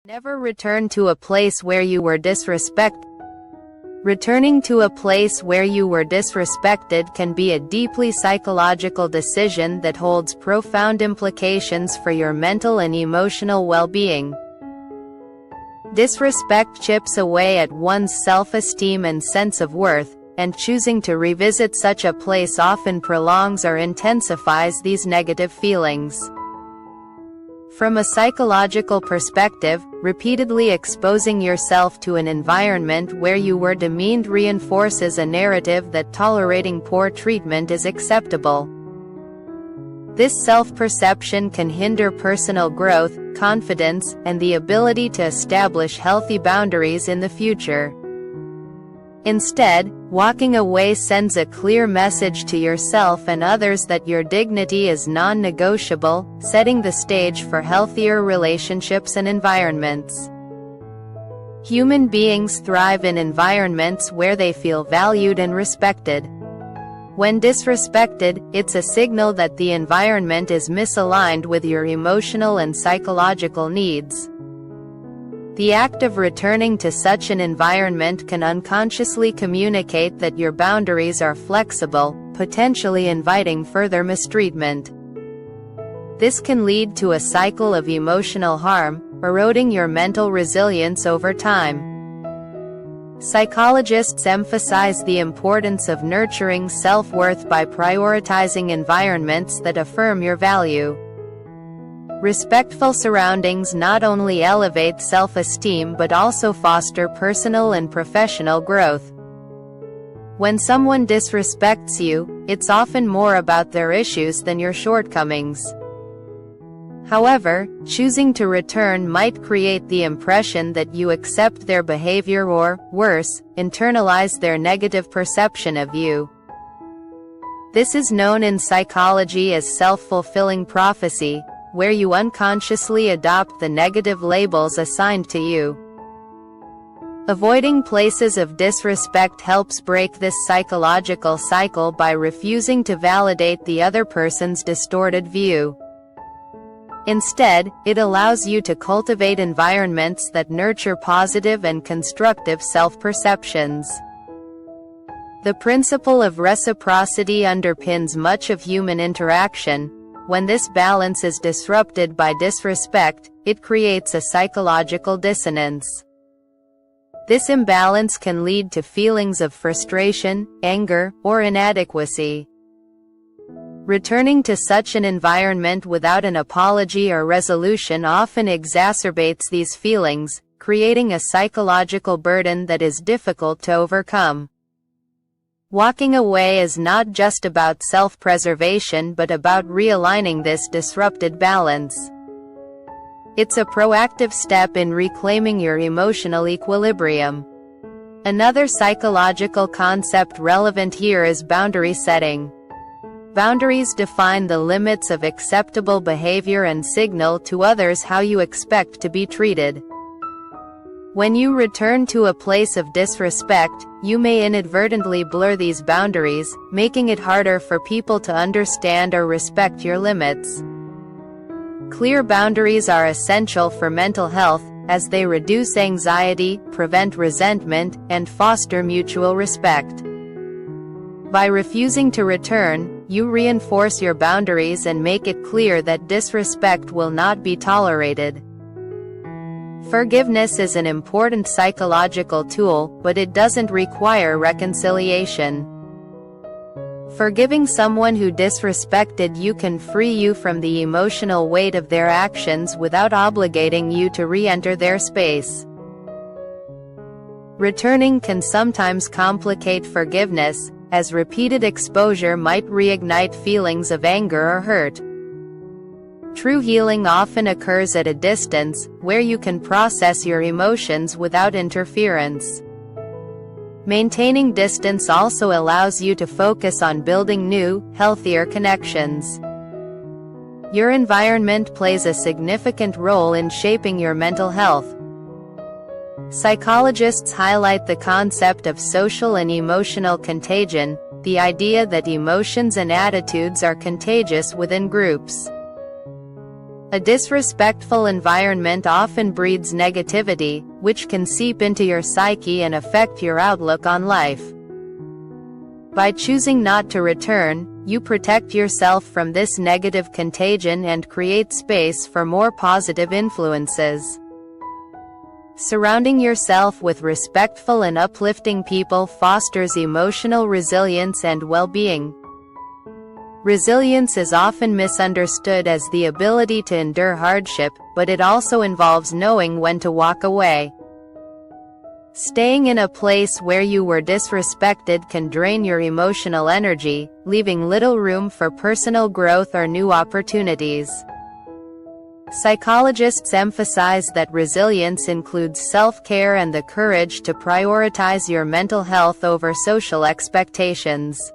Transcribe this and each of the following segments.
Never return to a place where you were disrespected. Returning to a place where you were disrespected can be a deeply psychological decision that holds profound implications for your mental and emotional well-being. Disrespect chips away at one's self-esteem and sense of worth, and choosing to revisit such a place often prolongs or intensifies these negative feelings. From a psychological perspective, repeatedly exposing yourself to an environment where you were demeaned reinforces a narrative that tolerating poor treatment is acceptable. This self-perception can hinder personal growth, confidence, and the ability to establish healthy boundaries in the future. Instead, walking away sends a clear message to yourself and others that your dignity is non-negotiable, setting the stage for healthier relationships and environments. Human beings thrive in environments where they feel valued and respected. When disrespected, it's a signal that the environment is misaligned with your emotional and psychological needs. The act of returning to such an environment can unconsciously communicate that your boundaries are flexible, potentially inviting further mistreatment. This can lead to a cycle of emotional harm, eroding your mental resilience over time. Psychologists emphasize the importance of nurturing self-worth by prioritizing environments that affirm your value. Respectful surroundings not only elevate self-esteem but also foster personal and professional growth. When someone disrespects you, it's often more about their issues than your shortcomings. However, choosing to return might create the impression that you accept their behavior or, worse, internalize their negative perception of you. This is known in psychology as self-fulfilling prophecy, where you unconsciously adopt the negative labels assigned to you. Avoiding places of disrespect helps break this psychological cycle by refusing to validate the other person's distorted view. Instead, it allows you to cultivate environments that nurture positive and constructive self-perceptions. The principle of reciprocity underpins much of human interaction. When this balance is disrupted by disrespect, it creates a psychological dissonance. This imbalance can lead to feelings of frustration, anger, or inadequacy. Returning to such an environment without an apology or resolution often exacerbates these feelings, creating a psychological burden that is difficult to overcome. Walking away is not just about self-preservation but about realigning this disrupted balance. It's a proactive step in reclaiming your emotional equilibrium. Another psychological concept relevant here is boundary setting. Boundaries define the limits of acceptable behavior and signal to others how you expect to be treated. When you return to a place of disrespect, you may inadvertently blur these boundaries, making it harder for people to understand or respect your limits. Clear boundaries are essential for mental health, as they reduce anxiety, prevent resentment, and foster mutual respect. By refusing to return, you reinforce your boundaries and make it clear that disrespect will not be tolerated. Forgiveness is an important psychological tool, but it doesn't require reconciliation. Forgiving someone who disrespected you can free you from the emotional weight of their actions without obligating you to re-enter their space. Returning can sometimes complicate forgiveness, as repeated exposure might reignite feelings of anger or hurt. True healing often occurs at a distance, where you can process your emotions without interference. Maintaining distance also allows you to focus on building new, healthier connections. Your environment plays a significant role in shaping your mental health. Psychologists highlight the concept of social and emotional contagion, the idea that emotions and attitudes are contagious within groups. A disrespectful environment often breeds negativity, which can seep into your psyche and affect your outlook on life. By choosing not to return, you protect yourself from this negative contagion and create space for more positive influences. Surrounding yourself with respectful and uplifting people fosters emotional resilience and well-being. Resilience is often misunderstood as the ability to endure hardship, but it also involves knowing when to walk away. Staying in a place where you were disrespected can drain your emotional energy, leaving little room for personal growth or new opportunities. Psychologists emphasize that resilience includes self-care and the courage to prioritize your mental health over social expectations.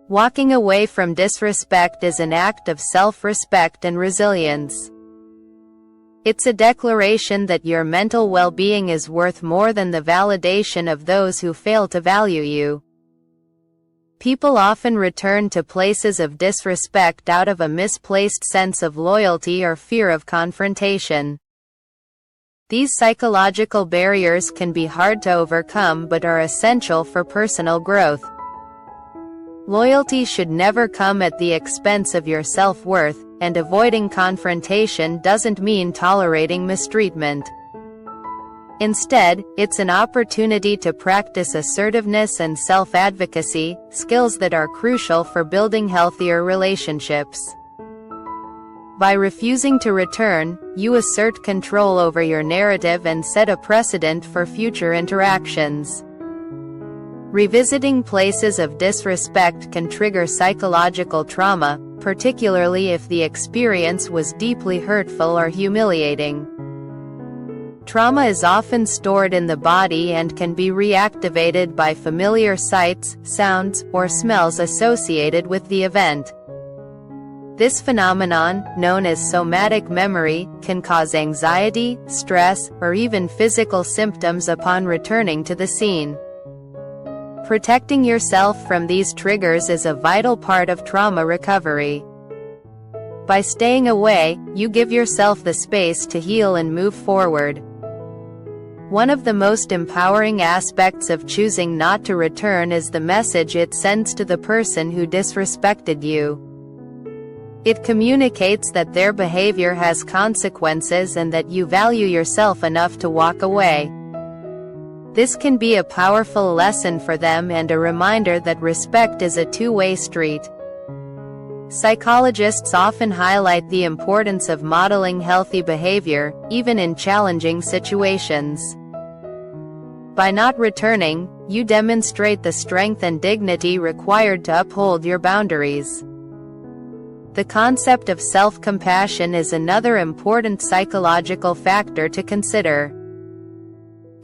Walking away from disrespect is an act of self-respect and resilience. It's a declaration that your mental well-being is worth more than the validation of those who fail to value you. People often return to places of disrespect out of a misplaced sense of loyalty or fear of confrontation. These psychological barriers can be hard to overcome but are essential for personal growth. Loyalty should never come at the expense of your self-worth, and avoiding confrontation doesn't mean tolerating mistreatment. Instead, it's an opportunity to practice assertiveness and self-advocacy, skills that are crucial for building healthier relationships. By refusing to return, you assert control over your narrative and set a precedent for future interactions. Revisiting places of disrespect can trigger psychological trauma, particularly if the experience was deeply hurtful or humiliating. Trauma is often stored in the body and can be reactivated by familiar sights, sounds, or smells associated with the event. This phenomenon, known as somatic memory, can cause anxiety, stress, or even physical symptoms upon returning to the scene. Protecting yourself from these triggers is a vital part of trauma recovery. By staying away, you give yourself the space to heal and move forward. One of the most empowering aspects of choosing not to return is the message it sends to the person who disrespected you. It communicates that their behavior has consequences and that you value yourself enough to walk away. This can be a powerful lesson for them and a reminder that respect is a two-way street. Psychologists often highlight the importance of modeling healthy behavior, even in challenging situations. By not returning, you demonstrate the strength and dignity required to uphold your boundaries. The concept of self-compassion is another important psychological factor to consider.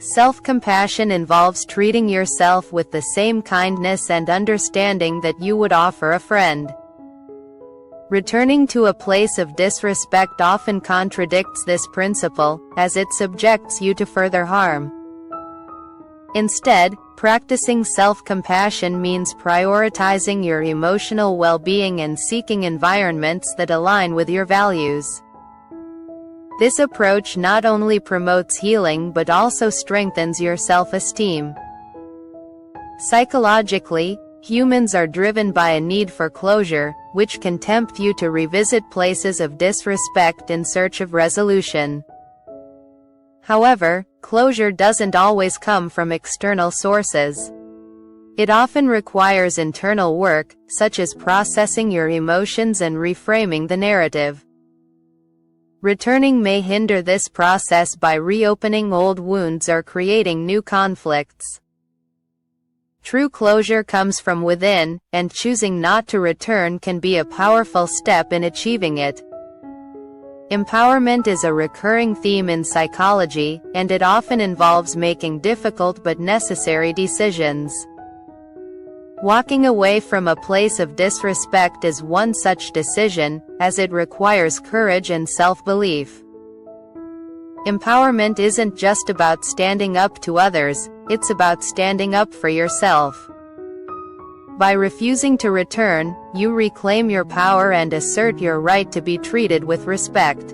Self-compassion involves treating yourself with the same kindness and understanding that you would offer a friend. Returning to a place of disrespect often contradicts this principle, as it subjects you to further harm. Instead, practicing self-compassion means prioritizing your emotional well-being and seeking environments that align with your values. This approach not only promotes healing but also strengthens your self-esteem. Psychologically, humans are driven by a need for closure, which can tempt you to revisit places of disrespect in search of resolution. However, closure doesn't always come from external sources. It often requires internal work, such as processing your emotions and reframing the narrative. Returning may hinder this process by reopening old wounds or creating new conflicts. True closure comes from within, and choosing not to return can be a powerful step in achieving it. Empowerment is a recurring theme in psychology, and it often involves making difficult but necessary decisions. Walking away from a place of disrespect is one such decision, as it requires courage and self-belief. Empowerment isn't just about standing up to others, it's about standing up for yourself. By refusing to return, you reclaim your power and assert your right to be treated with respect.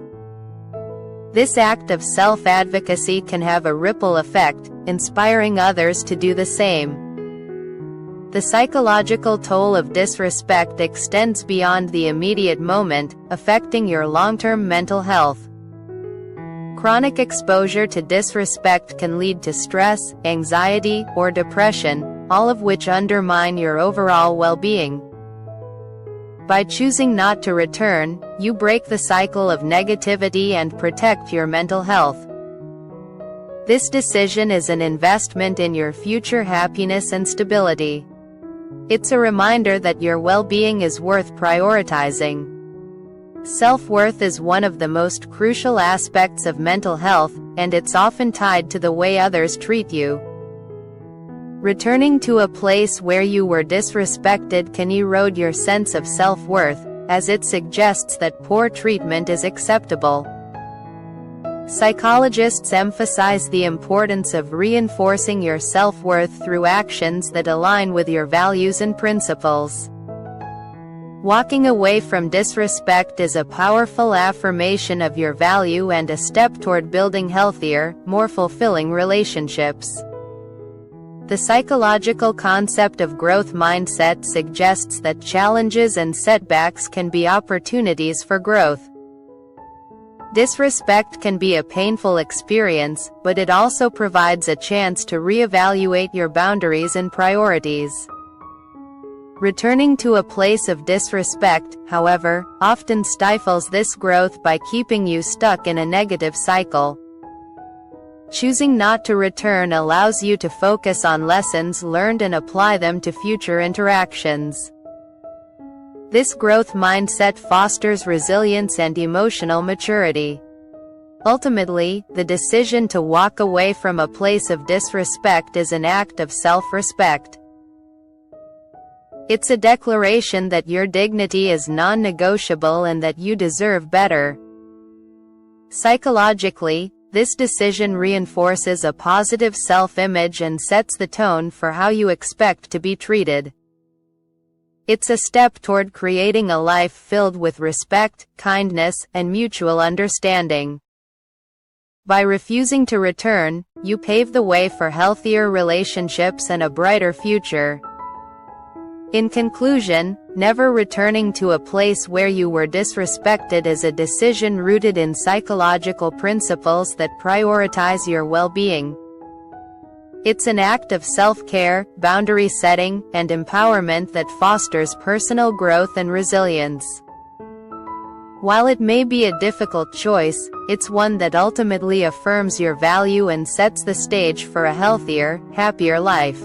This act of self-advocacy can have a ripple effect, inspiring others to do the same. The psychological toll of disrespect extends beyond the immediate moment, affecting your long-term mental health. Chronic exposure to disrespect can lead to stress, anxiety, or depression, all of which undermine your overall well-being. By choosing not to return, you break the cycle of negativity and protect your mental health. This decision is an investment in your future happiness and stability. It's a reminder that your well-being is worth prioritizing. Self-worth is one of the most crucial aspects of mental health, and it's often tied to the way others treat you. Returning to a place where you were disrespected can erode your sense of self-worth, as it suggests that poor treatment is acceptable. Psychologists emphasize the importance of reinforcing your self-worth through actions that align with your values and principles. Walking away from disrespect is a powerful affirmation of your value and a step toward building healthier, more fulfilling relationships. The psychological concept of growth mindset suggests that challenges and setbacks can be opportunities for growth. Disrespect can be a painful experience, but it also provides a chance to reevaluate your boundaries and priorities. Returning to a place of disrespect, however, often stifles this growth by keeping you stuck in a negative cycle. Choosing not to return allows you to focus on lessons learned and apply them to future interactions. This growth mindset fosters resilience and emotional maturity. Ultimately, the decision to walk away from a place of disrespect is an act of self-respect. It's a declaration that your dignity is non-negotiable and that you deserve better. Psychologically, this decision reinforces a positive self-image and sets the tone for how you expect to be treated. It's a step toward creating a life filled with respect, kindness, and mutual understanding. By refusing to return, you pave the way for healthier relationships and a brighter future. In conclusion, never returning to a place where you were disrespected is a decision rooted in psychological principles that prioritize your well-being. It's an act of self-care, boundary setting, and empowerment that fosters personal growth and resilience. While it may be a difficult choice, it's one that ultimately affirms your value and sets the stage for a healthier, happier life.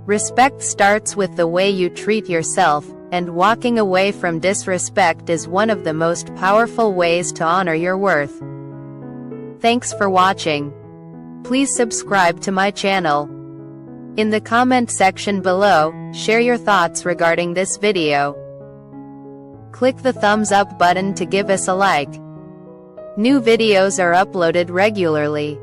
Respect starts with the way you treat yourself, and walking away from disrespect is one of the most powerful ways to honor your worth. Thanks for watching. Please subscribe to my channel. In the comment section below, share your thoughts regarding this video. Click the thumbs up button to give us a like. New videos are uploaded regularly.